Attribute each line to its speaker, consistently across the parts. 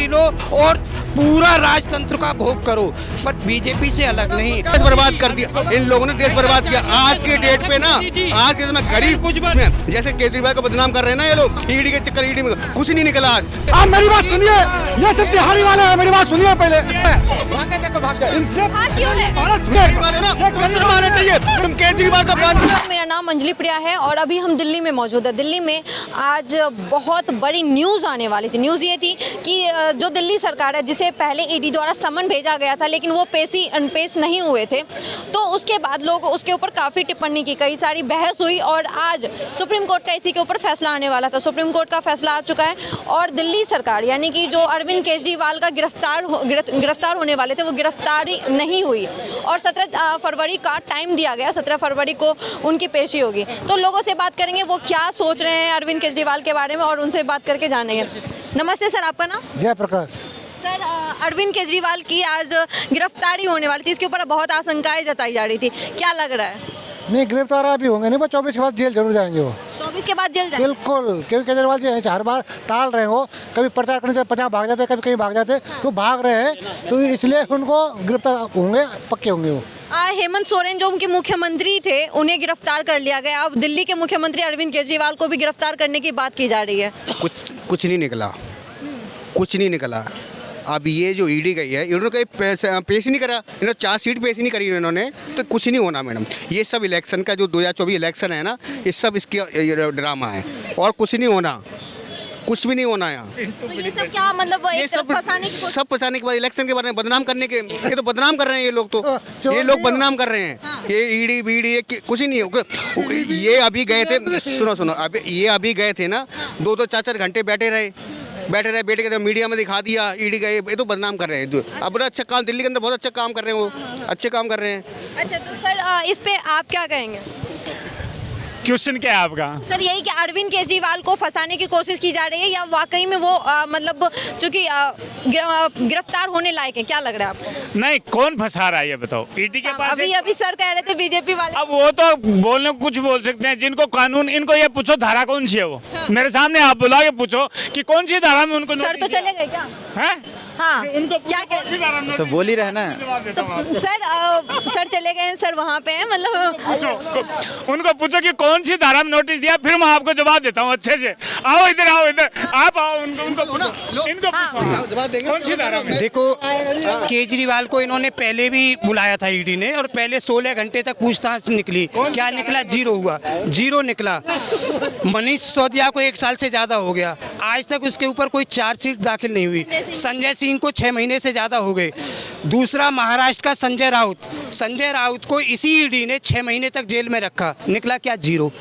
Speaker 1: लो और पूरा राजतंत्र का भोग करो, पर बीजेपी से अलग नहीं।
Speaker 2: देश बर्बाद कर दिया इन लोगों ने, देश बर्बाद किया। आज के डेट पे ना, आज के समय गरीब में जैसे केजरीवाल को बदनाम कर रहे हैं ना ये लोग, ईडी के चक्कर, ईडी में कुछ नहीं निकला आज।
Speaker 3: आप मेरी बात सुनिए, ये सब तिहाड़ी वाले हैं, मेरी बात सुनिए पहले। इनसे
Speaker 4: क्यों नहीं?
Speaker 2: मारना चाहिए तुम केजरीवाल का बात।
Speaker 4: मेरा नाम अंजलि प्रिया है और अभी हम दिल्ली में मौजूद है। दिल्ली में आज बहुत बड़ी न्यूज़ आने वाली थी। न्यूज़ ये थी कि जो दिल्ली सरकार है, जिसे पहले ईडी द्वारा समन भेजा गया था लेकिन वो पेश नहीं हुए थे, तो उसके बाद लोग उसके ऊपर काफ़ी टिप्पणी की, कई सारी बहस हुई और आज सुप्रीम कोर्ट का इसी के ऊपर फैसला आने वाला था। सुप्रीम कोर्ट का फैसला आ चुका है और दिल्ली सरकार यानी कि जो अरविंद केजरीवाल का गिरफ्तार होने वाले थे वो गिरफ्तारी नहीं हुई और 17 फरवरी का टाइम दिया गया। 17 फरवरी को उनकी पेशी होगी। तो लोगों से बात करेंगे वो क्या सोच रहे हैं अरविंद केजरीवाल के बारे में और उनसे बात करके जानेंगे। नमस्ते सर, आपका नाम?
Speaker 3: जयप्रकाश।
Speaker 4: सर, अरविंद केजरीवाल की आज गिरफ्तारी होने वाली थी, इसके ऊपर बहुत आशंकाएं जताई जा रही थी, क्या लग रहा है?
Speaker 3: नहीं, गिरफ्तार अभी होंगे नहीं, वो 24 के बाद जेल जरूर जाएंगे वो।
Speaker 4: 24 के बाद जेल जाएंगे?
Speaker 3: बिल्कुल, क्योंकि केजरीवाल जी हर बार टाल रहे हो, कभी प्रचार करने से पंजाब भाग जाते, कभी कहीं भाग जाते, तो भाग रहे हैं, तो इसलिए उनको गिरफ्तार होंगे, पक्के होंगे वो।
Speaker 4: हेमंत सोरेन जो उनके मुख्यमंत्री थे उन्हें गिरफ्तार कर लिया गया। अब दिल्ली के मुख्यमंत्री अरविंद केजरीवाल को भी गिरफ्तार करने की बात की जा रही है।
Speaker 2: कुछ नहीं निकला, कुछ नहीं निकला। अब ये जो ईडी गई है, इन्होंने कहीं पेश ही नहीं करा, इन्होंने चार्जशीट पेश नहीं करी इन्होंने, तो कुछ नहीं होना मैडम। ये सब इलेक्शन का जो 2024 इलेक्शन है ना, ये सब इसकी ड्रामा है और कुछ नहीं होना, कुछ भी नहीं होना यहाँ।
Speaker 4: तो ये सब क्या मतलब
Speaker 2: ये सब फंसाने के बाद इलेक्शन के बारे में बदनाम करने के, ये तो बदनाम कर रहे हैं ये लोग, तो ये लोग बदनाम कर रहे हैं। ये ईडी बीडी कुछ ही नहीं हो। ये अभी गए थे, सुनो अभी ये अभी गए थे ना, 2-2 4-4 घंटे बैठे बैठ के मीडिया में दिखा दिया ईडी गए, ये तो बदनाम कर रहे हैं। अब बड़ा अच्छा काम, दिल्ली के अंदर बहुत अच्छा काम कर रहे हैं वो, अच्छे काम कर रहे हैं।
Speaker 4: अच्छा, तो सर इस पे आप क्या कहेंगे?
Speaker 5: क्वेश्चन क्या है आपका?
Speaker 4: सर यही कि अरविंद केजरीवाल को फंसाने की कोशिश की जा रही है या वाकई में वो मतलब चूंकि गिरफ्तार होने लायक है, क्या लग रहा है आपको?
Speaker 5: नहीं, कौन फंसा रहा है ये बताओ? ईडी के पास
Speaker 4: अभी सर कह रहे थे बीजेपी वाले।
Speaker 5: अब वो तो बोलने को कुछ बोल सकते हैं, जिनको कानून, इनको ये पूछो धारा कौन सी है वो। मेरे सामने आप बुला के पूछो कि कौन सी धारा में उनको
Speaker 4: सर तो चले गए क्या?
Speaker 5: हैं?
Speaker 4: हाँ,
Speaker 5: उनको
Speaker 4: क्या कह रहे हैं?
Speaker 6: तो बोल ही रहे ना।
Speaker 4: तो सर चले गए हैं, सर वहाँ पे हैं, मतलब
Speaker 5: उनको पूछो कि कौन सी धारा में नोटिस दिया, फिर मैं आपको जवाब देता हूँ अच्छे से। आओ इधर, आप आओ, इनको पूछो कौन सी धारा में।
Speaker 1: देखो, केजरीवाल को इन्होंने पहले भी बुलाया था ईडी ने और पहले 16 घंटे तक पूछताछ निकली। क्या निकला? जीरो हुआ, जीरो निकला। मनीष सिसोदिया को 1 साल से ज़्यादा हो गया, आज तक उसके ऊपर कोई चार्जशीट दाखिल नहीं हुई। संजय सिंह को 6 महीने से ज़्यादा हो गए। दूसरा महाराष्ट्र का संजय राउत को इसी ईडी ने 6 महीने तक जेल में रखा। निकला क्या? जीरो।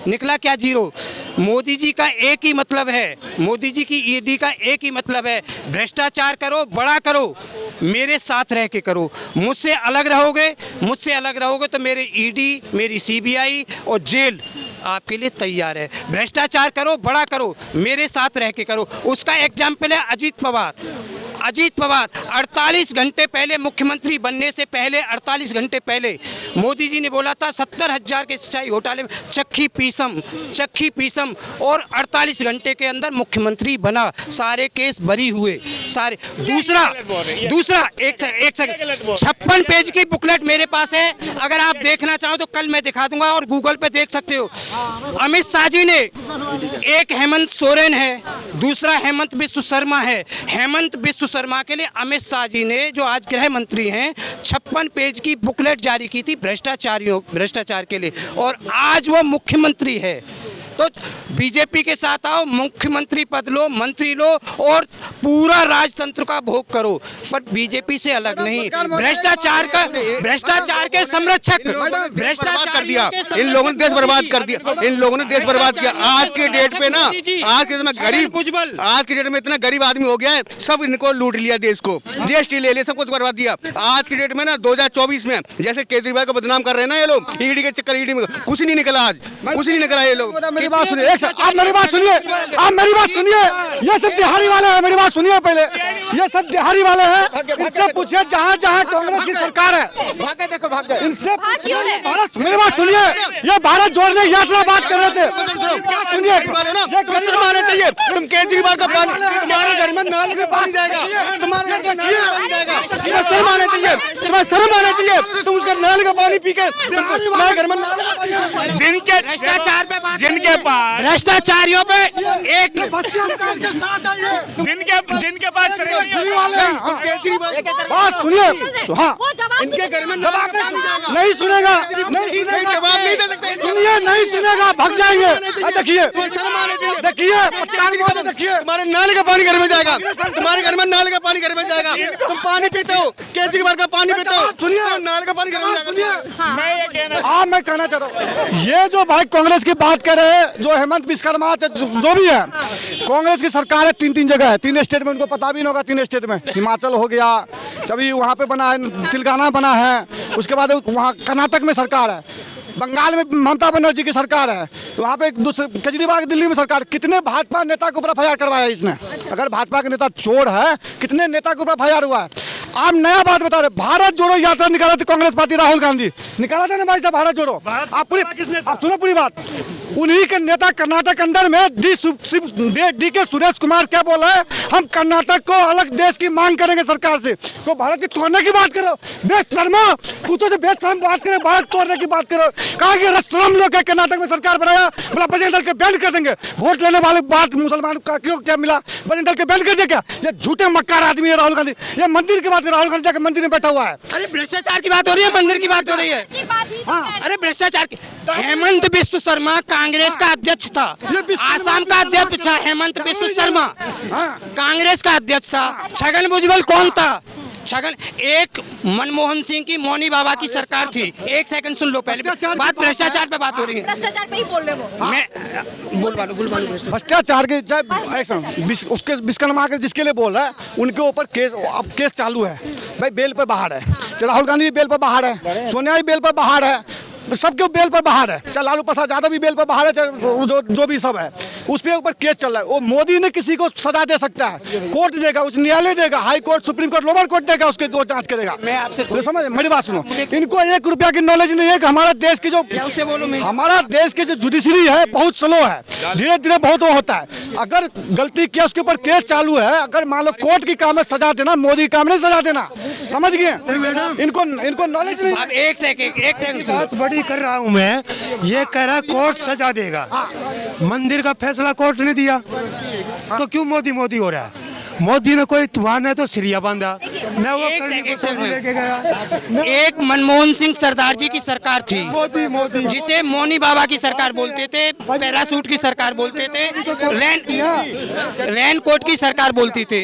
Speaker 1: निकला क्या? जीरो। मोदी जी का एक ही मतलब है, मोदी जी की ईडी का एक ही मतलब है, भ्रष्टाचार करो, बड़ा करो, मेरे साथ रह के करो। मुझसे अलग रहोगे तो मेरे ईडी, मेरी सीबीआई और जेल आपके लिए तैयार है। भ्रष्टाचार करो, बड़ा करो, मेरे साथ रह के करो। उसका एग्जाम्पल है अजीत पवार। 48 घंटे पहले, मुख्यमंत्री बनने से पहले 48 घंटे पहले मोदी जी ने बोला था 70,000 के सिंचाई घोटाले में चक्की पीसम और 48 घंटे के अंदर मुख्यमंत्री बना, सारे केस बरी हुए सारे। दूसरा एक सेकंड, 56 पेज की बुकलेट मेरे पास है, अगर आप देखना चाहो तो कल मैं दिखा दूंगा और गूगल पे देख सकते हो। अमित शाह जी ने, एक हेमंत सोरेन है, दूसरा हेमंत बिस्व शर्मा है। हेमंत बिस्व शर्मा के लिए अमित शाह जी ने, जो आज गृह मंत्री हैं, 56 पेज की बुकलेट जारी की थी भ्रष्टाचार के लिए, और आज वो मुख्यमंत्री है। तो बीजेपी के साथ आओ, मुख्यमंत्री पद लो, मंत्री लो और पूरा राजतंत्र का भोग करो, पर बीजेपी से अलग नहीं। भ्रष्टाचार के संरक्षक,
Speaker 2: भ्रष्टाचार कर दिया इन लोगों ने, देश बर्बाद कर दिया इन लोगों ने, देश बर्बाद किया। आज के डेट पे ना, आज के समय आज के डेट में इतना गरीब आदमी हो गया है, सब इनको लूट लिया, देश को जीएसटी ले लिया, सब कुछ बर्बाद दिया। आज के डेट में ना 2024 में जैसे केजरीवाल को बदनाम कर रहे हैं ना ये लोग, ईडी के चक्कर, ईडी में कुछ नहीं निकला, आज कुछ नहीं निकला। ये लोग
Speaker 3: बात सुनिए, आप मेरी बात सुनिए, ये सब तिहाड़ी वाले हैं, मेरी बात सुनिए पहले। ये सब तिहाड़ी वाले हैं, इनसे पूछिए जहाँ कांग्रेस की सरकार है, इनसे
Speaker 4: क्यों नहीं?
Speaker 3: मेरी बात सुनिए, ये भारत जोड़ने यात्रा बात कर रहे थे, सुनिए,
Speaker 2: मारना चाहिए तुम केजरीवाल का पानी, तुम्हारे घर में नाल में पानी जाएगा। तुम्हें शर्म आना चाहिए, तुम्हें शर्म आना चाहिए। तुम उसका नल का पानी पी के मैं घर में
Speaker 5: जिनके
Speaker 1: भ्रष्टाचार पे बात
Speaker 5: जिनके पास
Speaker 1: भ्रष्टाचारियों पे एक
Speaker 5: जिनके पास
Speaker 3: बात सुनिए। हाँ,
Speaker 4: वो जवाब
Speaker 2: इनके घर में
Speaker 3: नहीं सुनेगा, नहीं सुनेगा,
Speaker 2: जवाब नहीं दे सकते।
Speaker 3: सुनिए, नहीं सुनेगा, भाग जाएंगे। देखिए,
Speaker 2: शर्म आना चाहिए।
Speaker 3: देखिए, देखिए,
Speaker 2: तुम्हारे नाले का पानी घर में जाएगा, तुम्हारे घर में नाले का पानी घर में जाएगा। तुम पानी पीते हो, केजरीवाल का पानी पीते हो,
Speaker 3: सुनिए,
Speaker 2: नाले का पानी घर में जाएगा।
Speaker 5: मैं ये कहना
Speaker 3: हाँ, मैं कहना चाह रहा हूँ, ये जो भाई कांग्रेस की बात कर रहे हैं, जो हेमंत विश्वकर्मा जो भी है, कांग्रेस की सरकार है, 3 जगह है, 3 स्टेट में, उनको पता भी नहीं होगा। 3 स्टेट में हिमाचल हो गया, अभी वहाँ पे बना है, तेलंगाना बना है, उसके बाद वहाँ कर्नाटक में सरकार है, बंगाल में ममता बनर्जी की सरकार है, वहाँ पे एक दूसरे केजरीवाल की दिल्ली में सरकार। कितने भाजपा नेता के ऊपर एफआईआर करवाया इसने? अगर भाजपा के नेता चोर है, कितने नेता के ऊपर एफआईआर हुआ है? आप नया बात बता रहे, भारत जोड़ो यात्रा निकाला थी कांग्रेस पार्टी, राहुल गांधी निकाला था ना भाई साहब, भारत जोड़ो। आप सुनो पूरी बात। उन्हीं के नेता कर्नाटक अंदर में डी के सुरेश कुमार क्या बोल रहे हैं, हम कर्नाटक को अलग देश की मांग करेंगे सरकार से। तो भारत की तोड़ने की बात करो, बेशर्मा, पूछो तो बेशर्म बात करे, भारत तोड़ने की बात करो। कहा कि रसरम लोग है, कर्नाटक में सरकार बनाया, बोला बजरंग दल के बैन कर देंगे। वोट लेने वाले बात मुसलमान का क्यों क्या मिला, बजरंग दल के बैन कर दिया क्या? ये झूठे मक्कार आदमी है राहुल गांधी। ये मंदिर की बात कर, राहुल गांधी जाकर मंदिर में बैठा हुआ है।
Speaker 1: अरे भ्रष्टाचार की बात हो रही है, मंदिर की बात हो रही है। अरे भ्रष्टाचार की, हेमंत बिस्व शर्मा कांग्रेस का अध्यक्ष था, आसाम का अध्यक्ष था हेमंत बिस्व शर्मा, कांग्रेस का अध्यक्ष था। छगन भुजबल कौन था? छगन एक मनमोहन सिंह की मौनी बाबा की सरकार थी। एक सेकंड सुन लो, पहले बात भ्रष्टाचार पे बात हो रही है।
Speaker 4: भ्रष्टाचार पे ही बोल रहे वो।
Speaker 1: मैं बोल
Speaker 3: भ्रष्टाचार के चाहे उसके विश्वकर्मा के जिसके लिए बोल रहा है, उनके ऊपर केस, अब केस चालू है भाई, बेल पर बाहर है। राहुल गांधी भी बेल पर बाहर है, सोनिया भी बेल पर बाहर है, सबके बेल पर बाहर है। चाहे लालू प्रसाद यादव भी बेल पर बाहर है, चाहे जो भी सब है, उस पे ऊपर केस चल रहा है। वो मोदी ने किसी को सजा दे सकता है, कोर्ट देगा, उच्च न्यायालय देगा, high court, supreme court, lower court देगा, उसके जो जांच करेगा।
Speaker 1: मैं आपसे
Speaker 3: समझ, मेरी बात सुनो, इनको 1 रुपया की नॉलेज नहीं है कि हमारा देश की जो हमारा देश की जो जुडिशरी है बहुत स्लो है, धीरे धीरे बहुत वो होता है। अगर गलती किया उसके ऊपर केस चालू है, अगर मान लो कोर्ट की काम है सजा देना, मोदी की काम नहीं सजा देना। समझ गए? इनको नॉलेज नहीं।
Speaker 1: अब एक सेकंड सुन लो।
Speaker 6: बड़ी कर रहा हूं मैं, ये कह रहा कोर्ट सजा देगा, मंदिर का फैसला कोर्ट ने दिया, तो क्यों मोदी मोदी हो रहा है? मोदी ने कोई तूफान है तो सिरिया बांधा, मैं वो करने को सब लेके गया।
Speaker 1: एक मनमोहन सिंह सरदार जी की सरकार थी, जिसे मौनी बाबा की सरकार बोलते थे, पैरासूट की सरकार बोलते थे, रैन कोट की सरकार बोलती थे।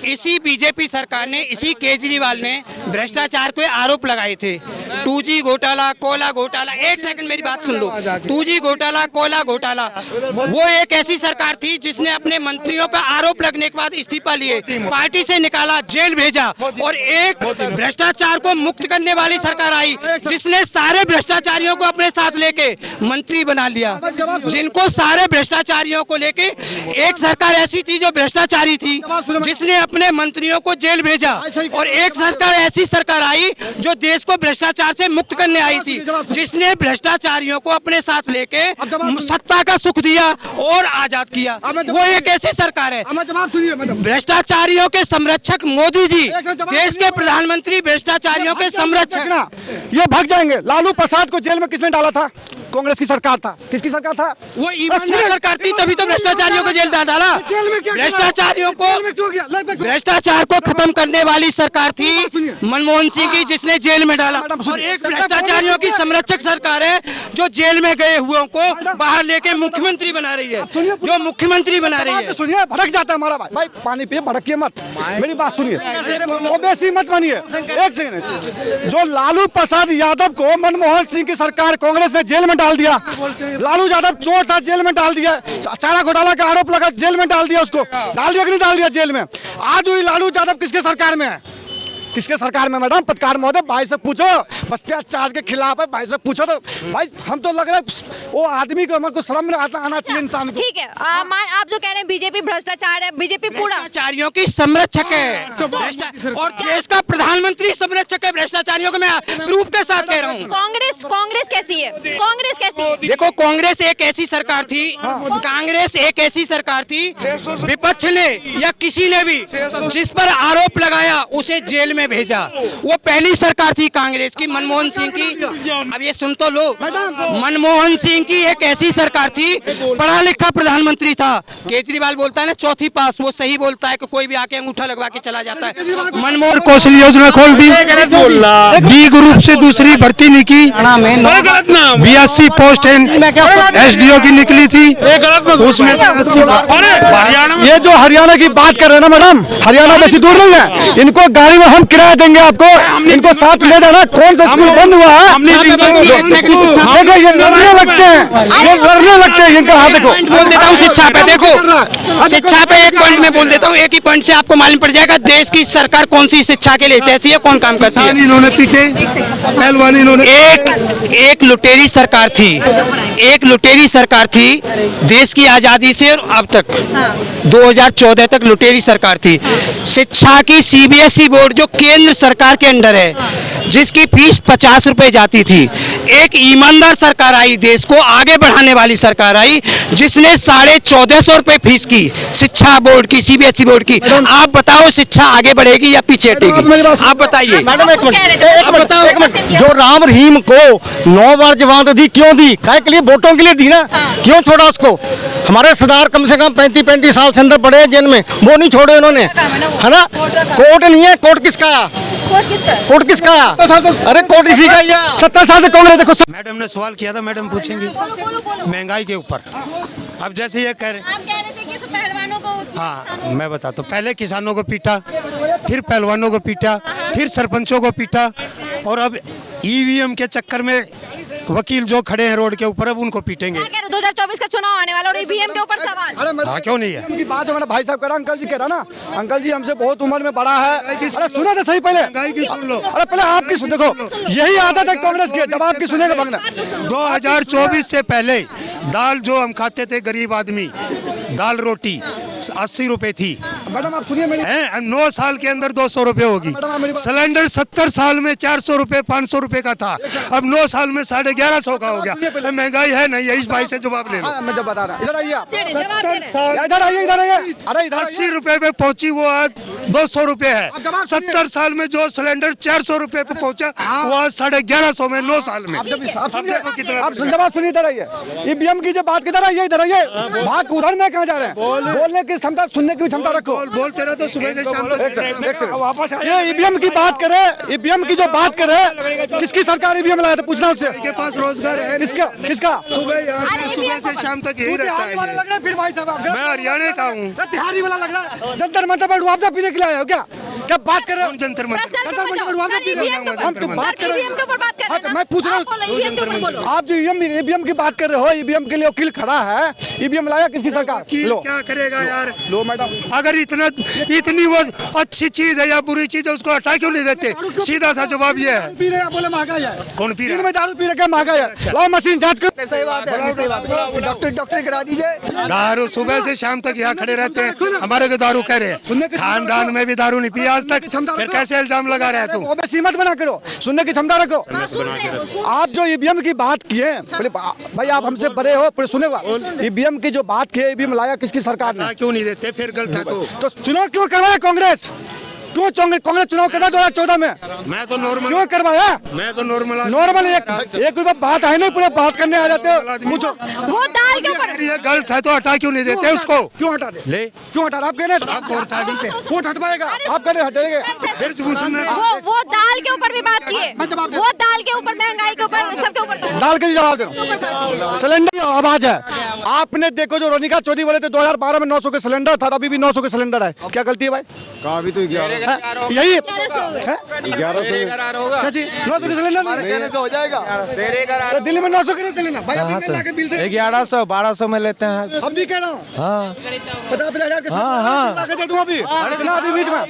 Speaker 1: इसी बीजेपी सरकार ने, इसी केजरीवाल ने भ्रष्टाचार के आरोप लगाए थे। 2G घोटाला, कोयला घोटाला, एक सेकंड मेरी बात सुन लो। 2G घोटाला, कोयला घोटाला, वो एक ऐसी सरकार थी जिसने अपने मंत्रियों पर आरोप लगने के बाद इस्तीफा लिए, पार्टी से निकाला, जेल भेजा, और एक भ्रष्टाचार को मुक्त करने वाली सरकार आई जिसने सारे भ्रष्टाचारियों को अपने साथ लेके मंत्री बना लिया। जिनको सारे भ्रष्टाचारियों को लेके, एक सरकार ऐसी थी जो भ्रष्टाचारी थी जिसने अपने मंत्रियों को जेल भेजा, और एक सरकार ऐसी सरकार आई जो देश को भ्रष्टाचार से मुक्त करने आई थी, जिसने भ्रष्टाचारियों को अपने साथ लेके सत्ता का सुख दिया और आजाद किया। वो एक ऐसी सरकार है। भ्रष्टाचारियों के संरक्षक मोदी जी, देश के प्रधानमंत्री भ्रष्टाचारियों के संरक्षक।
Speaker 3: ये भाग जाएंगे। लालू प्रसाद को जेल में किसने डाला था? कांग्रेस की सरकार था। किसकी सरकार था?
Speaker 1: वो ईमानदार सरकार थी, तभी तो भ्रष्टाचारियों को जेल डाला। भ्रष्टाचारियों को, भ्रष्टाचार को खत्म करने वाली सरकार थी मनमोहन सिंह की, जिसने जेल में डाला। और एक भ्रष्टाचारियों की संरक्षक सरकार है जो जेल में गए हुओं को बाहर लेके मुख्यमंत्री बना रही है, जो मुख्यमंत्री बना रही है।
Speaker 3: सुनिए, भड़क जाता है हमारा भाई, पानी पिए, भड़किए मत, मेरी बात सुनिए, ओबीसी मत बनिए। एक सेकंड, जो लालू प्रसाद यादव को मनमोहन सिंह की सरकार, कांग्रेस ने जेल में डाल दिया। लालू यादव चोर था, जेल में डाल दिया। चारा घोटाला का आरोप लगा, जेल में डाल दिया। उसको डाल दिया कि नहीं डाल दिया जेल में? आज वही लालू यादव किसके सरकार में है? किसके सरकार में? मैडम पत्रकार महोदय, भाई से पूछो, भ्रष्टाचार के खिलाफ है। भाई से पूछो तो भाई हम तो लग रहा है वो आदमी को हमको शर्म आना चाहिए इंसान को।
Speaker 4: ठीक है, आप जो कह रहे हैं बीजेपी भ्रष्टाचार है, बीजेपी पूरा
Speaker 1: भ्रष्टाचारियों की संरक्षक है और देश का प्रधानमंत्री संरक्षक है भ्रष्टाचारियों को। मैं प्रूफ के साथ कह रहा हूँ।
Speaker 4: कांग्रेस कैसी है? कांग्रेस कैसी है?
Speaker 1: देखो कांग्रेस एक ऐसी सरकार थी, कांग्रेस एक ऐसी सरकार थी, विपक्ष ने या किसी ने भी जिस पर आरोप लगाया उसे जेल में भेजा। वो पहली सरकार थी कांग्रेस की, मनमोहन सिंह की। अब ये सुन तो लो, मनमोहन सिंह की एक ऐसी सरकार थी, पढ़ा लिखा प्रधानमंत्री था। केजरीवाल बोलता है ना चौथी पास, वो सही बोलता है कि कोई भी आके अंगूठा लगवा के चला जाता है। मनमोहन
Speaker 6: कौशल योजना खोल दी, डी ग्रुप से दूसरी भर्ती नहीं की, 82 पोस्ट SDO की निकली थी, उसमें से 80।
Speaker 3: ये जो हरियाणा की बात कर रहे हैं ना मैडम, हरियाणा बेसी दूर नहीं है। इनको गाड़ी में हम किराया देंगे आपको, इनको साथ ले जाना। कौन सा स्कूल बंद हुआ है? देखो ये लड़ने लगते हैं, ये लड़ने लगते हैं। इनका हाथ देखो।
Speaker 1: बोल देता हूँ शिक्षा पे, देखो शिक्षा पे एक पॉइंट में बोल देता हूँ, एक ही पॉइंट से आपको मालूम पड़ जाएगा देश की सरकार कौन सी शिक्षा के लिए ऐसी है, कौन काम करती है।
Speaker 6: इन्होंने पीछे पहलवानी इन्होंने
Speaker 1: एक लुटेरी सरकार थी, एक लुटेरी सरकार थी देश की आजादी से और अब तक 2014 तक लुटेरी सरकार थी। शिक्षा की CBSE बोर्ड जो केंद्र सरकार के अंडर है, जिसकी फीस 50 रुपए जाती थी। एक ईमानदार सरकार आई, देश को आगे बढ़ाने वाली सरकार आई, जिसने 1450 रुपए फीस की शिक्षा बोर्ड की, CBSE बोर्ड की। आप बताओ शिक्षा आगे बढ़ेगी या पीछे हटेगी? आप बताइए
Speaker 3: मैडम एक मिनट,
Speaker 1: आप बताओ एक मिनट।
Speaker 3: जो राम रहीम को 9 बार जमानत दी, क्यों दी? काय के लिए? वोटों के लिए दी ना। क्यों छोड़ा उसको? हमारे सरदार कम से कम 35 साल से अंदर पड़े जेल में, वो नहीं छोड़े उन्होंने, है ना। कोर्ट नहीं है, कोर्ट किसका है? कोर्ट किसका है? अरे कोर्ट इसी का ही है। 70 साल से कांग्रेस देखो।
Speaker 6: मैडम ने सवाल किया था, मैडम पूछेंगी महंगाई के ऊपर। अब जैसे ये कह रहे,
Speaker 4: आप कह रहे थे कि पहलवानों को,
Speaker 6: हाँ मैं बताता हूँ। पहले किसानों को पीटा, फिर पहलवानों को पीटा, फिर सरपंचों को पीटा, और अब EVM के चक्कर में वकील जो खड़े हैं रोड के ऊपर, अब उनको पीटेंगे।
Speaker 4: 2024 का चुनाव आने वाला और EVM के ऊपर सवाल।
Speaker 6: हाँ क्यों नहीं है?
Speaker 3: उनकी बात हमारा भाई साहब कह रहा, अंकल जी कह रहा ना, अंकल जी हमसे बहुत उम्र में बड़ा है। अरे सुनो तो सही पहले, अरे पहले आपकी सुन, देखो यही आदत है कांग्रेस की, जब आपकी सुनेगा भगना।
Speaker 6: 2024 से पहले दाल जो हम खाते थे गरीब आदमी, दाल रोटी 80 रुपए थी,
Speaker 3: मैडम आप सुनिए मेरी,
Speaker 6: 9 साल के अंदर 200 रुपए होगी। सिलेंडर 70 साल में 400 रुपए 500 रुपए का था, अब 9 साल में 1150 का हो गया। महंगाई है नहीं है, इस भाई से जवाब ले लो।
Speaker 3: मैं जब बता रहा, इधर आइए आप,
Speaker 6: 70 साल
Speaker 3: इधर आइए, इधर आइए। अरे इधर
Speaker 6: 80 रुपए पे पहुंची, वो आज 200 रुपए है। 70 साल में जो सिलेंडर 400 रुपए पे पहुंचा, वो आज 1150 में 9 साल में।
Speaker 3: आप जवाब सुनिए, इधर आइए। EVM की जो बात, किधर आइए, इधर आइए। भाग उधर में कहाँ जा रहे हैं? बोलने की क्षमता, सुनने की क्षमता रखो।
Speaker 6: बोलते रहो तो सुबह से शाम तक।
Speaker 3: ये EVM की बात करे, EVM की जो बात करे, किसकी सरकार EVM लाया था? पूछना उससे।
Speaker 6: के पास रोजगार है,
Speaker 3: किसका? किसका?
Speaker 6: सुबह से शाम तक यही रहता है ये।
Speaker 3: लग रहा है फिर भाई साहब,
Speaker 6: मैं हरियाणा का हूँ।
Speaker 3: तिहारी वाला लग रहा है। जंतर मंतर पर मुआवजा पीने के लिए आए हो क्या? क्या बात कर रहे हो?
Speaker 6: जंतर मंतर
Speaker 3: जंतर मंतर पर मुआवजा पीने के लिए? हम तो बात कर रहे
Speaker 4: EVM के ऊपर बात कर रहे हैं।
Speaker 3: मैं पूछ रहा हूँ, आप जो EVM की बात कर रहे हो, EVM के लिए वकील खड़ा है, EVM लाया किसकी सरकार? लो
Speaker 6: क्या करेगा यार?
Speaker 3: लो मैडम,
Speaker 6: अगर इतनी वो अच्छी चीज है या बुरी चीज है, उसको हटा क्यों नहीं देते? सीधा सा जवाब ये है।
Speaker 3: पी रहे हैं, बोले महंगाई है।
Speaker 6: कौन पी रहा
Speaker 3: में दारू पी रहे, महंगाई है। लाओ मशीन जांच कर।
Speaker 7: सही बात है, सही बात है। डॉक्टर करा दीजिए।
Speaker 6: दारू सुबह से शाम तक यहाँ खड़े रहते हैं, हमारे को दारू कह रहे हैं। खानदान में भी दारू नहीं पिया आज तक, फिर कैसे इल्जाम लगा रहे हैं तुम?
Speaker 3: सीमत बना करो, सुनने की क्षमता रखो। आप जो EVM की बात किए, भाई आप हमसे बड़े हो, पर सुनेगा। EVM की जो बात की, EVM लाया किसकी सरकार ने?
Speaker 6: क्यों नहीं देते? फिर गलत है
Speaker 3: तो चुनाव क्यों करवाया कांग्रेस? क्यों कांग्रेस चुनाव करना 2014 में?
Speaker 6: मैं तो नॉर्मल
Speaker 3: क्यों करवाया?
Speaker 6: मैं तो नॉर्मल
Speaker 3: एक रुपया बात है नहीं, पूरे बात करने आ जाते हो। पूछो
Speaker 4: वो दाल के ऊपर
Speaker 6: ये गलत है तो हटा क्यों नहीं देते उसको?
Speaker 3: क्यों हटा दे?
Speaker 6: ले
Speaker 3: क्यों हटा रहे? आप कहने कोर्ट हटवाएगा, आप कहने हटेंगे।
Speaker 6: फिर
Speaker 4: वो दाल के ऊपर भी बात किए, वो दाल के ऊपर, महंगाई के ऊपर, सबके ऊपर
Speaker 3: दाल के जवाब दो। सिलेंडर आवाज है, आपने देखो जो रोनिका चौधरी बोले थे 2012 में 900 के सिलेंडर था, अभी भी 900 के सिलेंडर है। क्या गलती है भाई?
Speaker 2: कहा भी तो 11
Speaker 3: यही
Speaker 2: 1100
Speaker 3: 900 के सिलेंडर
Speaker 7: हो जाएगा।
Speaker 3: दिल्ली में 900 के नहीं सिलेंडर भाई,
Speaker 7: 1100 1200 में लेते हैं।
Speaker 3: अब भी कह रहा हूँ।
Speaker 7: हाँ
Speaker 3: 50,000 के दे दूं अभी, इतना अभी बीच में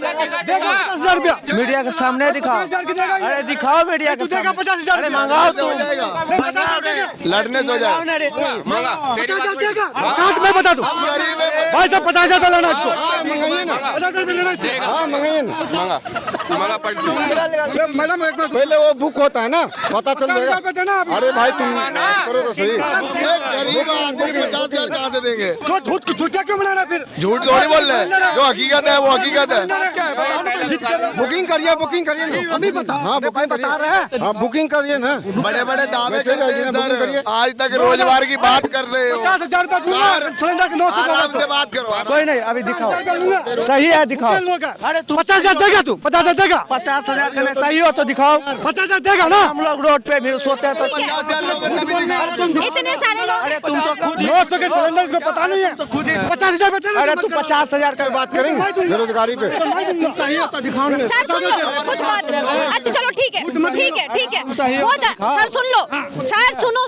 Speaker 3: देखो 10,000 रुपया
Speaker 7: मीडिया के सामने दिखाओ। अरे दिखाओ मीडिया के सामने।
Speaker 3: 50,000
Speaker 7: मंगाओ तू।
Speaker 3: लड़ने से हो जाएगा।
Speaker 2: मांगा
Speaker 3: 50,000 देगा। मैं बता दूं भाई साहब 50,000 लेना इसको। 50,000 लेना इसको। हाँ मंगाइए ना।
Speaker 2: मांगा पड़ चुका।
Speaker 3: मैडम एक मिनट पहले वो बुक होता है ना पता चल जाएगा। अरे भाई तुम करो तो सही।
Speaker 2: 50,000 कहाँ से देंगे?
Speaker 3: तो झूठ क्या क्यों बनाना फिर?
Speaker 2: झूठ थोड़ी बोल रहे हैं, जो हकीकत है वो हकीकत है।
Speaker 3: बुकिंग करिए ना। अभी बता। हाँ बुकिंग बता रहे हैं। हाँ बुकिंग करिए ना।
Speaker 2: बड़े बड़े दावे
Speaker 3: मैसेज आइए ना, बुकिंग करिए।
Speaker 2: आज तक रोजगार की बात कर रहे हो।
Speaker 3: 50,000 रुपया दूंगा सिलेंडर के 900
Speaker 2: आराम से बात करो।
Speaker 7: कोई नहीं अभी दिखाओ सही है दिखाओ।
Speaker 3: अरे तू 50,000 देगा तू 50,000 देगा
Speaker 7: 50,000 का सही हो तो दिखाओ।
Speaker 3: 50,000 देगा ना।
Speaker 7: हम लोग रोड पे भी सोते हैं तो
Speaker 2: 50,000 लोग
Speaker 4: इतने सारे लोग
Speaker 7: अरे तुम तो खुद
Speaker 3: 900 के सिलेंडर इसको पता नहीं है। 50,000 बता।
Speaker 7: अरे तू 50,000 का बात करेंगे
Speaker 3: बेरोजगारी पे।
Speaker 4: सर सुन लो कुछ बात। अच्छा चलो ठीक है हो जा। सर सुन लो सर सुनो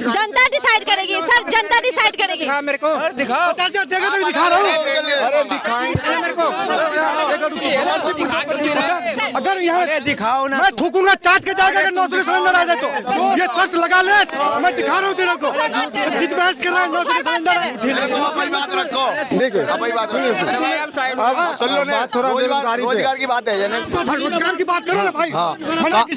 Speaker 4: जनता डिसाइड करेगी सर जनता डिसाइड करेगी।
Speaker 3: मेरे को दिखाओ 50,000 देगा तो दिखा रहा हूँ। अरे दिखाएंगे मेरे को। अगर यहाँ
Speaker 7: दिखाओ ना।
Speaker 3: मैं थूकूंगा चाट के जाएगा अगर 900 के सिलेंडर आ जाए तो। ये शर्त लगा ले मैं दिखा रहा हूँ तेरे को। जित बहस कर रहा है 900 के सिलेंडर है।
Speaker 2: बात रखो।
Speaker 3: देखिए
Speaker 2: भाई बात सुनिए
Speaker 3: अब सुन लो ना थोड़ा बेरोजगारी पे।
Speaker 2: रोजगार की बात है ये ना।
Speaker 3: रोजगार की बात करो ना भाई।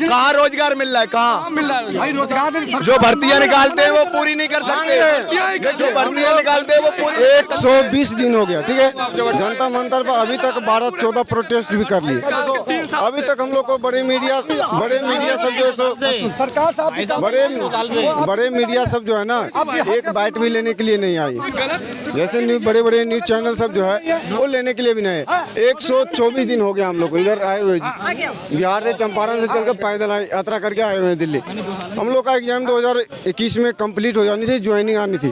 Speaker 2: कहाँ रोजगार मिल रहा है? कहाँ
Speaker 3: भाई रोजगार
Speaker 2: जो भर्तियां निकालते हैं वो पूरी नहीं कर सकते। जो भर्तियां निकालते हैं वो पूरी
Speaker 3: 120 दिन हो गया ठीक है। जनता मंतर पर अभी तक 12-14 प्रोटेस्ट भी कर लिए। अभी तक हम लोग को बड़े मीडिया सब जो है सरकार साहब बड़े मीडिया सब जो है ना एक बाइट भी लेने के लिए नहीं आई। जैसे बड़े न्यूज चैनल सब जो है वो लेने के लिए भी नहीं है। 124 दिन हो गया हम लोग इधर आए हुए। बिहार से चंपारण से चलकर पैदल यात्रा करके आए हुए हैं दिल्ली। हम लोग का एग्जाम 2021 में कंप्लीट हो जानी थी, ज्वाइनिंग आनी थी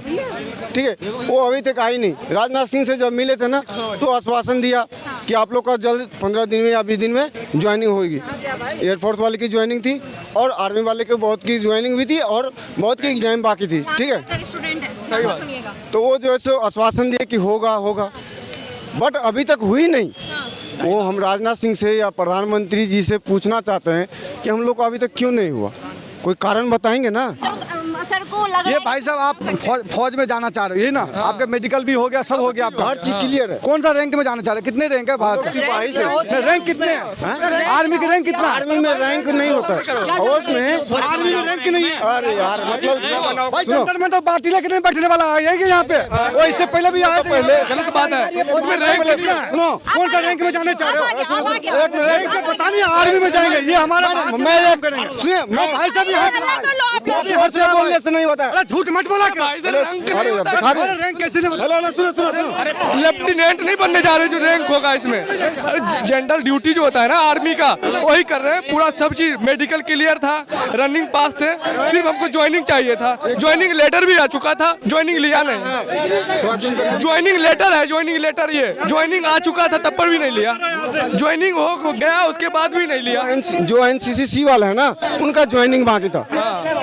Speaker 3: ठीक है। वो अभी तक आई नहीं। राजनाथ सिंह से जब मिले थे ना तो आश्वासन दिया कि आप लोग का जल्द 15 दिन में या 20 दिन में ज्वाइनिंग होगी। एयरफोर्स वाले की ज्वाइनिंग थी और आर्मी वाले के बहुत की ज्वाइनिंग भी थी और बहुत की एग्जाम बाकी थी ठीक है। तो वो जो है सो आश्वासन दिए कि होगा बट अभी तक हुई नहीं। वो हम राजनाथ सिंह से या प्रधानमंत्री जी से पूछना चाहते हैं कि हम लोग को अभी तक क्यों नहीं हुआ। कोई कारण बताएंगे ना।
Speaker 4: सर को लग रहा
Speaker 3: ये
Speaker 4: है
Speaker 3: भाई साहब आप फौज में जाना चाह रहे हो ये ना। आपका मेडिकल भी हो गया सब हो गया आपका हर चीज क्लियर है। कौन सा रैंक में जाना चाह रहे हैं? कितने रैंक है भारत सिपाही से? रैंक कितने हैं? आर्मी के रैंक कितना? आर्मी में रैंक नहीं होता है। फौज में आर्मी में रैंक नहीं है। अरे यार मतलब जंतर में तो पार्टी लेके नहीं बैठने वाला है यहाँ पे। वो इससे पहले भी आए थे। गलत बात है। उसमें रैंक सुनो कौन सा रैंक में जाने चाह रहे हो? एक रैंक पता नहीं आर्मी में जाएंगे ये हमारा मैं करेंगे। सुनिए मैं भाई साहब बोलने से नहीं होता है। झूठ मत बोला रैंक कैसे नहीं? सुनो
Speaker 8: लेफ्टिनेंट नहीं बनने जा रहे जो रैंक होगा इसमें। जनरल ड्यूटी जो होता है ना आर्मी का वही कर रहे हैं। पूरा सब चीज मेडिकल क्लियर था, रनिंग पास थे, सिर्फ हमको ज्वाइनिंग चाहिए था। ज्वाइनिंग लेटर भी आ चुका था, ज्वाइनिंग लिया नहीं। ज्वाइनिंग लेटर है, ज्वाइनिंग लेटर ये ज्वाइनिंग आ चुका था तब पर भी नहीं लिया। ज्वाइनिंग हो गया उसके बाद भी नहीं लिया।
Speaker 3: जो एनसीसी वाला है ना उनका ज्वाइनिंग बाकी था।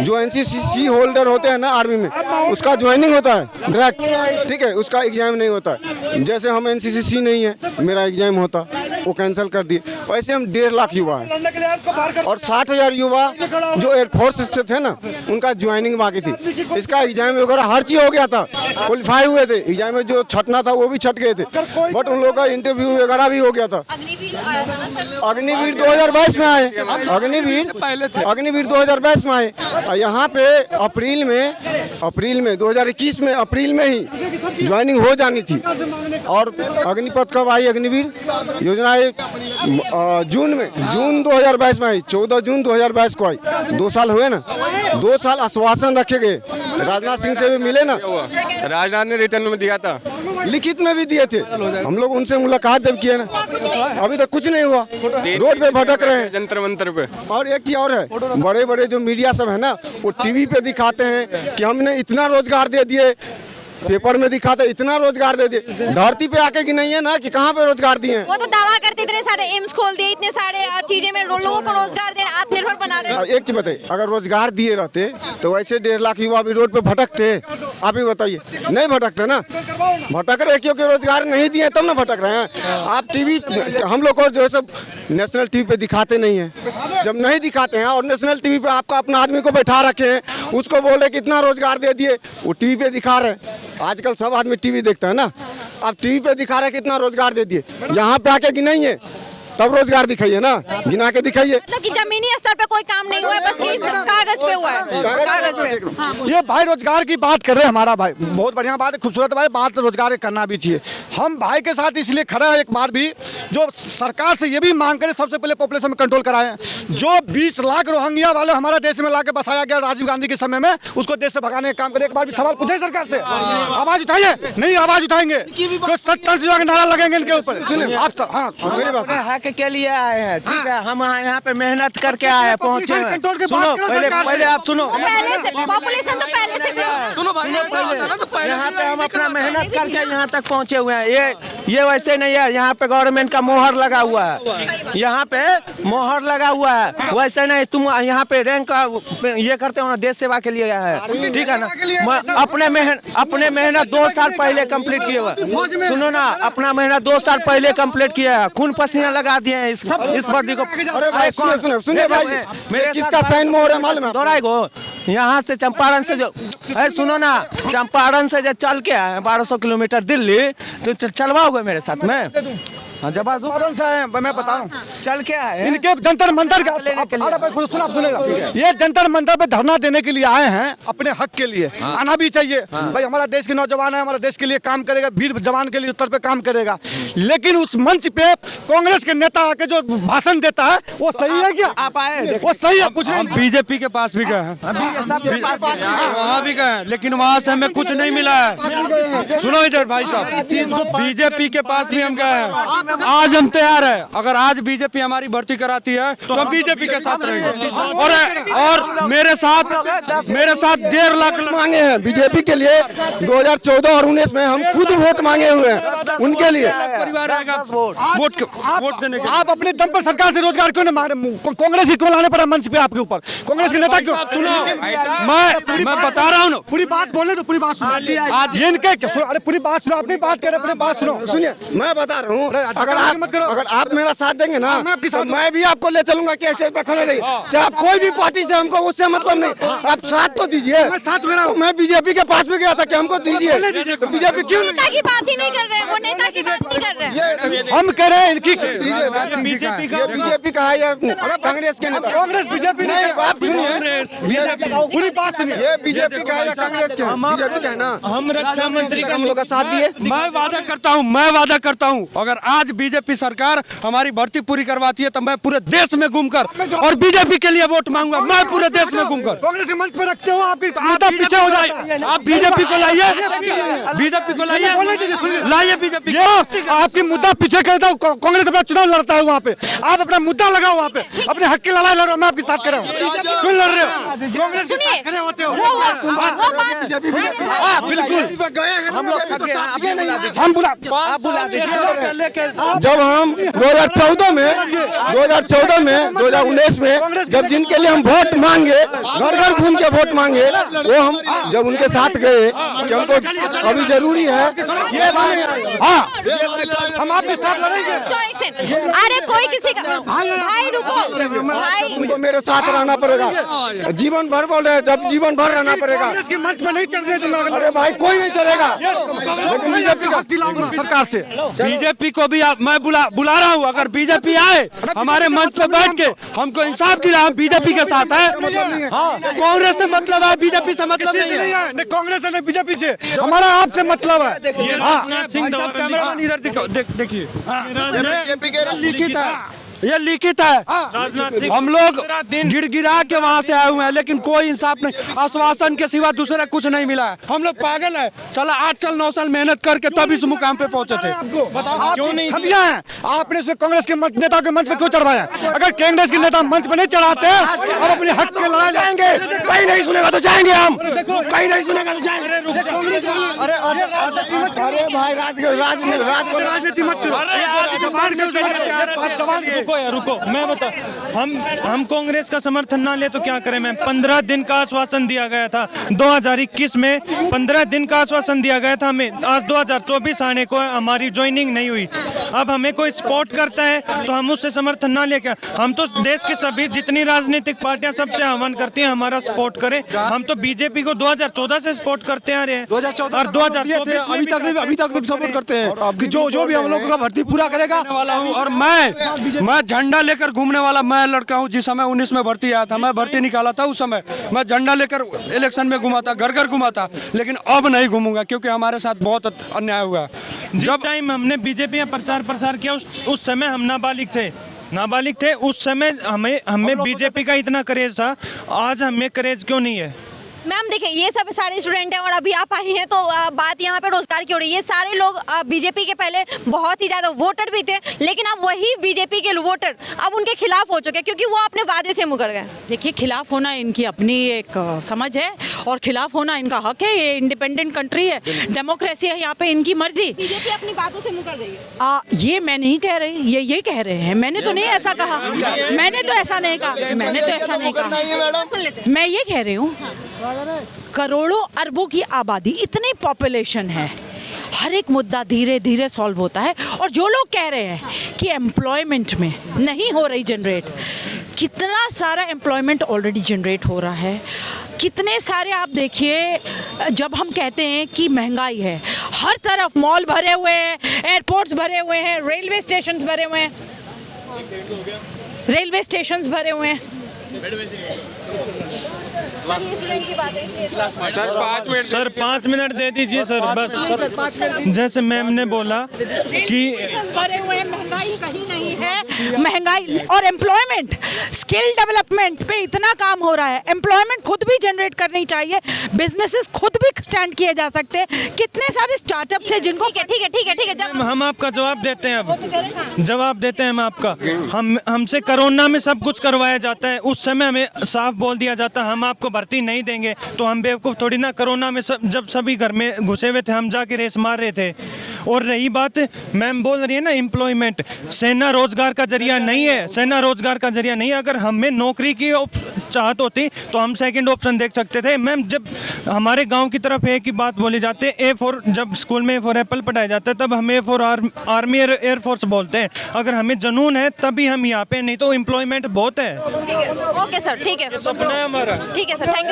Speaker 3: जो एनसीसी होल्डर होते हैं ना आर्मी में उसका ज्वाइनिंग होता है डायरेक्ट ठीक है। उसका एग्जाम नहीं होता है। जैसे हम एनसीसी नहीं है मेरा एग्जाम होता वो कैंसिल कर दिए। वैसे हम 1.5 लाख युवा हैं और 60,000 युवा जो एयरफोर्स से थे ना उनका ज्वाइनिंग बाकी थी। इसका एग्जाम वगैरह हर चीज हो गया था, क्वालिफाई हुए थे। एग्जाम में जो छटना था वो भी छट गए थे बट उन लोगों का इंटरव्यू वगैरह भी हो गया था। अग्निवीर 2022 में आए। अग्निवीर 2022 में आए। यहाँ पे अप्रैल में 2021 में अप्रैल में ही ज्वाइनिंग हो जानी थी। और अग्निपथ कब आई? अग्निवीर योजना जून 2022 में आई। 14 जून 2022 को आई। 2 साल हुए ना। 2 साल आश्वासन रखे गए। राजनाथ सिंह से भी मिले ना।
Speaker 2: राजनाथ ने रिटर्न में दिया था,
Speaker 3: लिखित में भी दिए थे। हम लोग उनसे मुलाकात जब किए ना अभी तक कुछ नहीं हुआ। रोड पे भटक रहे हैं
Speaker 2: जंतर मंतर पे।
Speaker 3: और एक चीज और है बड़े जो मीडिया सब है ना वो टीवी पे दिखाते हैं कि हमने इतना रोजगार दे दिए पेपर में दिखाते इतना रोजगार दे दिए, धरती पे आके की नहीं है ना कि कहाँ पे रोजगार दिए हैं।
Speaker 4: वो तो दावा करते इतने सारे एम्स खोल दिए, इतने सारे चीजें में लोगों को रोजगार दे रहे, आत्मनिर्भर बना रहे हैं।
Speaker 3: एक चीज बताइए, अगर रोजगार दिए रहते तो वैसे 1.5 लाख युवा भी रोड पे भटकते? आप ही बताइए, नहीं भटकते ना, भटक रहे क्योंकि रोजगार नहीं दिए तब ना भटक रहे हैं। आप टीवी, हम लोग को जो है सब नेशनल टीवी पे दिखाते नहीं है, जब नहीं दिखाते हैं और नेशनल टीवी पे आपका अपना आदमी को बैठा रखे हैं, उसको बोले कितना रोजगार दे दिए, वो टीवी पे दिखा रहे हैं। आजकल सब आदमी टीवी देखता है ना, आप टीवी पे दिखा रहे कितना रोजगार दे दिए, यहाँ पे आके गिनाइए तब रोजगार दिखाइए ना, गिना के दिखाइए।
Speaker 4: मतलब कि जमीनी स्तर पे कोई काम नहीं हुआ है, बस ये कागज पे हुआ है, कागज पे। हाँ,
Speaker 3: ये भाई रोजगार की बात कर रहे हैं, हमारा भाई बहुत बढ़िया बात है, खूबसूरत भाई बात, रोजगार करना भी चाहिए। हम भाई के साथ इसलिए खड़ा है एक बार भी, जो सरकार से ये भी मांग करें सबसे पहले पॉपुलेशन में कंट्रोल कराएं। जो 20 लाख रोहिंग्या वाले हमारा देश में लाके बसाया गया राजीव गांधी के समय में, उसको देश से भगाने का काम करें। एक बार भी सवाल पूछे सरकार से, आवाज उठाइए, नहीं आवाज उठाएंगे तो 70 से नारा लगेंगे इनके ऊपर। आप हाँ मेरी बात
Speaker 7: के लिए आए हैं, ठीक है, हम यहाँ पे मेहनत करके आए हैं, पहुँचे हैं। सुनो पहले आप सुनो,
Speaker 4: पहले से पॉपुलेशन तो पहले से
Speaker 7: सुनो पहले, यहाँ पे हम अपना मेहनत करके यहाँ तक पहुँचे हुए हैं। ये वैसे नहीं है, यहाँ पे गवर्नमेंट का मोहर लगा हुआ है, यहाँ पे मोहर लगा हुआ है, वैसे नहीं। तुम यहाँ पे रैंक ये करते हो ना, देश सेवा के लिए है, ठीक है ना। अपने मेहनत 2 साल पहले कंप्लीट किए हुए, सुनो ना, अपना मेहनत 2 साल पहले कंप्लीट किया है, खून पसीना लगा दिए हैं इस वर्दी को।
Speaker 3: सुनिए भाई, मेरे किसका साइन मोहर है मालूम है?
Speaker 7: दोहराई गो, यहाँ से चंपारण से जो सुनो ना, चंपारण से जो चल के आए 1200 किलोमीटर दिल्ली, तो चलवाओगे मेरे साथ में? हाँ जवाब
Speaker 3: मैं बता रहा हूँ,
Speaker 7: चल के आए
Speaker 3: इनके जंतर मंतर ये जंतर मंतर पे धरना देने के लिए आए हैं, अपने हक के लिए आना भी चाहिए। भाई हमारा देश के नौजवान है, हमारा देश के लिए काम करेगा, वीर जवान के लिए उत्तर पे काम करेगा, लेकिन उस मंच पे कांग्रेस के नेता आके जो भाषण देता है वो सही है क्या?
Speaker 7: आप आए,
Speaker 3: वो सही है? कुछ
Speaker 6: बीजेपी के पास भी गए हैं, वहाँ भी गए, लेकिन वहाँ से हमें कुछ नहीं मिला है। सुनो इधर भाई साहब, बीजेपी के पास भी हम गए हैं, आज हम तैयार है। अगर आज बीजेपी हमारी भर्ती कराती है तो हम बीजेपी के साथ रहेंगे। और मेरे साथ 1.5 लाख
Speaker 3: मांगे हैं बीजेपी के लिए। 2014 और 19 में हम खुद वोट मांगे हुए हैं उनके लिए।
Speaker 6: परिवार रहेगा वोट देने के।
Speaker 3: आप अपने दम पर सरकार से रोजगार क्यों नहीं मांग रहे? कांग्रेस ही क्यों लाने पर मंच पे आपके ऊपर? कांग्रेस के नेता क्यों?
Speaker 6: सुनो, मैं बता रहा हूँ,
Speaker 3: पूरी बात बोले तो पूरी बात सुनो। आज ये इनके अरे पूरी बात सुनो, अपनी बात करें, अपनी बात सुनो। सुनिए मैं बता रहा हूँ, अगर आप मेरा साथ देंगे ना तो मैं भी आपको ले चलूंगा कि खड़े रहिए, चाहे आप कोई भी पार्टी से, हमको उससे मतलब नहीं, आप साथ तो दीजिए। मैं बीजेपी के पास भी गया था कि हमको दीजिए, बीजेपी क्यों
Speaker 4: नेता की बात ही नहीं कर रहे हैं, वो नेता की बात नहीं कर रहे हैं।
Speaker 3: हम कह रहे हैं इनकी
Speaker 6: बीजेपी
Speaker 3: का है या कांग्रेस के नेता? कांग्रेस बीजेपी नहीं, आप सुनिए पूरी बात सुनिए, ये बीजेपी का है या कांग्रेस के? बीजेपी का है ना। हम रक्षा मंत्री का हम लोग का साथ दिए।
Speaker 6: मैं वादा करता हूँ अगर आज बीजेपी सरकार हमारी भर्ती पूरी करवाती है तो मैं पूरे देश में घूमकर और बीजेपी के लिए वोट मांगूंगा। मैं पूरे देश में घूमकर
Speaker 3: कांग्रेस के मंच पे रखते हो, आपकी
Speaker 6: पीछे हो जाए। आप बीजेपी को लाइए, लाइए बीजेपी।
Speaker 3: आपकी मुद्दा पीछे करता हूँ, कांग्रेस अपना चुनाव लड़ता है वहाँ पे, आप अपना मुद्दा लगाओ वहाँ पे, अपने हक की लड़ाई लड़ो। मैं आपके साथ कर रहा हूँ, क्यों लड़ रहे हो? कांग्रेस के साथ खड़े होते हो। बिल्कुल हम बुला जब हम 2014 में 2019 में जब जिनके लिए हम वोट मांगे, घर घर घूम के वोट मांगे, वो हम जब उनके साथ गए कि हमको अभी जरूरी है, हाँ हम आपके साथ लड़ेंगे।
Speaker 4: अरे कोई किसी का भाई रुको, भाई
Speaker 3: उनको मेरे साथ रहना पड़ेगा, जीवन भर बोल रहे, जब जीवन भर रहना पड़ेगा। मंच पे नहीं चढ़ने दूंगा। अरे भाई कोई नहीं चलेगा, लेकिन बीजेपी का दिलाऊंगा सरकार से।
Speaker 6: बीजेपी को भी मैं बुला रहा हूँ, अगर बीजेपी आए हमारे मंच पे बैठ के हमको इंसाफ दिला, हम बीजेपी के साथ है। कांग्रेस से मतलब है, बीजेपी से मतलब नहीं है।
Speaker 3: नहीं कांग्रेस से नहीं बीजेपी से, हमारा आपसे मतलब है।
Speaker 6: कैमरामैन इधर देखिए, बीजेपी के लिखित है
Speaker 7: ये लिखित है। हम लोग गिड़गिड़ा के वहाँ से आए हुए हैं, लेकिन कोई इंसाफ नहीं, आश्वासन के सिवा दूसरा कुछ नहीं मिला है। हम लोग पागल है, चला 8 साल 9 साल मेहनत करके तब इस मुकाम पे पहुंचे थे।
Speaker 3: क्यों नहीं दिया है? आपने इसमें कांग्रेस के नेता के मंच पे क्यों चढ़वाया? अगर कांग्रेस के नेता मंच पे नहीं चढ़ाते और अपने हक के लड़ाई जाएंगे, कहीं नहीं सुनेगा तो जाएंगे हम, कहीं नहीं सुनेगा तो जाएंगे। अरे भाई राजनीति मत करो।
Speaker 9: रुको मैं बता, हम कांग्रेस का समर्थन ना ले तो क्या करें मैम? 15 दिन का आश्वासन दिया गया था 2021 में, 15 दिन का आश्वासन दिया गया था हमें। आज 2024 आने को हमारी ज्वाइनिंग नहीं हुई। अब हमें कोई सपोर्ट करता है तो हम उससे समर्थन ना लेके, हम तो देश की सभी जितनी राजनीतिक पार्टियां सबसे आह्वान करती हैं हमारा सपोर्ट करें। हम तो बीजेपी को 2014 से सपोर्ट करते आ रहे हैं, 2014 और 2024
Speaker 3: अभी तक सपोर्ट करते हैं कि जो भी हम लोगों का भर्ती पूरा करेगा वाला हूँ। और मैं झंडा लेकर घूमने वाला मैं लड़का हूँ। जिस समय 19 में भर्ती आया था, मैं भर्ती निकाला था, उस समय मैं झंडा लेकर इलेक्शन में घुमा था, घर घर घुमा था। लेकिन अब नहीं घूमूंगा क्योंकि हमारे साथ बहुत अन्याय हुआ।
Speaker 9: जब टाइम हमने बीजेपी में प्रचार प्रसार किया उस समय हम नाबालिग थे। उस समय हमें बीजेपी का इतना क्रेज था, आज हमें क्रेज क्यों नहीं है?
Speaker 4: मैम देखिए, ये सब सारे स्टूडेंट हैं और अभी आप आई हैं तो बात यहाँ पे रोजगार की हो रही है। ये सारे लोग बीजेपी के पहले बहुत ही ज़्यादा वोटर भी थे, लेकिन अब वही बीजेपी के वोटर अब उनके खिलाफ हो चुके हैं क्योंकि वो अपने वादे से मुकर गए।
Speaker 10: देखिए, खिलाफ होना इनकी अपनी एक समझ है और खिलाफ होना इनका हक है। ये इंडिपेंडेंट कंट्री है, डेमोक्रेसी है, यहाँ पे इनकी मर्जी।
Speaker 4: बीजेपी अपनी बातों से मुकर रही है।
Speaker 10: ये मैं नहीं कह रही, ये कह रहे हैं। मैंने तो नहीं ऐसा कहा, मैंने तो ऐसा नहीं कहा। मैं ये कह रही हूँ, करोड़ों अरबों की आबादी, इतनी पॉपुलेशन है, हर एक मुद्दा धीरे धीरे सॉल्व होता है। और जो लोग कह रहे हैं कि एम्प्लॉयमेंट में नहीं हो रही जनरेट, कितना सारा एम्प्लॉयमेंट ऑलरेडी जनरेट हो रहा है। कितने सारे आप देखिए, जब हम कहते हैं कि महंगाई है, हर तरफ मॉल भरे हुए हैं, एयरपोर्ट्स भरे हुए हैं, रेलवे स्टेशंस भरे हुए हैं,
Speaker 9: सर 5 मिनट दे दीजिए सर, बस। जैसे मैम ने बोला कि
Speaker 10: भरे हुए महंगाई कहीं नहीं है, महंगाई और एम्प्लॉयमेंट, स्किल डेवलपमेंट पे इतना काम हो रहा है। एम्प्लॉयमेंट खुद भी जनरेट करनी चाहिए, बिजनेसेस खुद भी स्टैंड किए जा सकते हैं। कितने सारे स्टार्टअप्स हैं जिनको ठीक है जब
Speaker 9: हम आपका जवाब देते हैं, अब जवाब देते हैं हम आपका। हमसे कोरोना में सब कुछ करवाया जाता है, उस समय हमें साफ बोल दिया जाता है हम आपको भर्ती नहीं देंगे, तो हम बेवकूफ़ थोड़ी ना। कोरोना में जब सभी घर में घुसे हुए थे, हम जाके रेस मार रहे थे। और रही बात मैम बोल रही है ना एम्प्लॉयमेंट, सेना रोजगार का जरिया नहीं है, सेना रोजगार का जरिया नहीं है। अगर हमें नौकरी की चाहत होती तो हम सेकंड ऑप्शन देख सकते थे। मैम जब हमारे गांव की तरफ एक ही बात बोली जाती है, ए फॉर, जब स्कूल में ए फॉर एप्पल पढ़ाया जाता है तब हम ए फॉर आर्मी एयरफोर्स बोलते हैं। अगर हमें जुनून है तभी हम यहाँ पे, नहीं तो एम्प्लॉयमेंट बहुत है।
Speaker 4: ओके सर, ठीक है,
Speaker 9: सपना है हमारा।
Speaker 4: ठीक है सर, थैंक यू।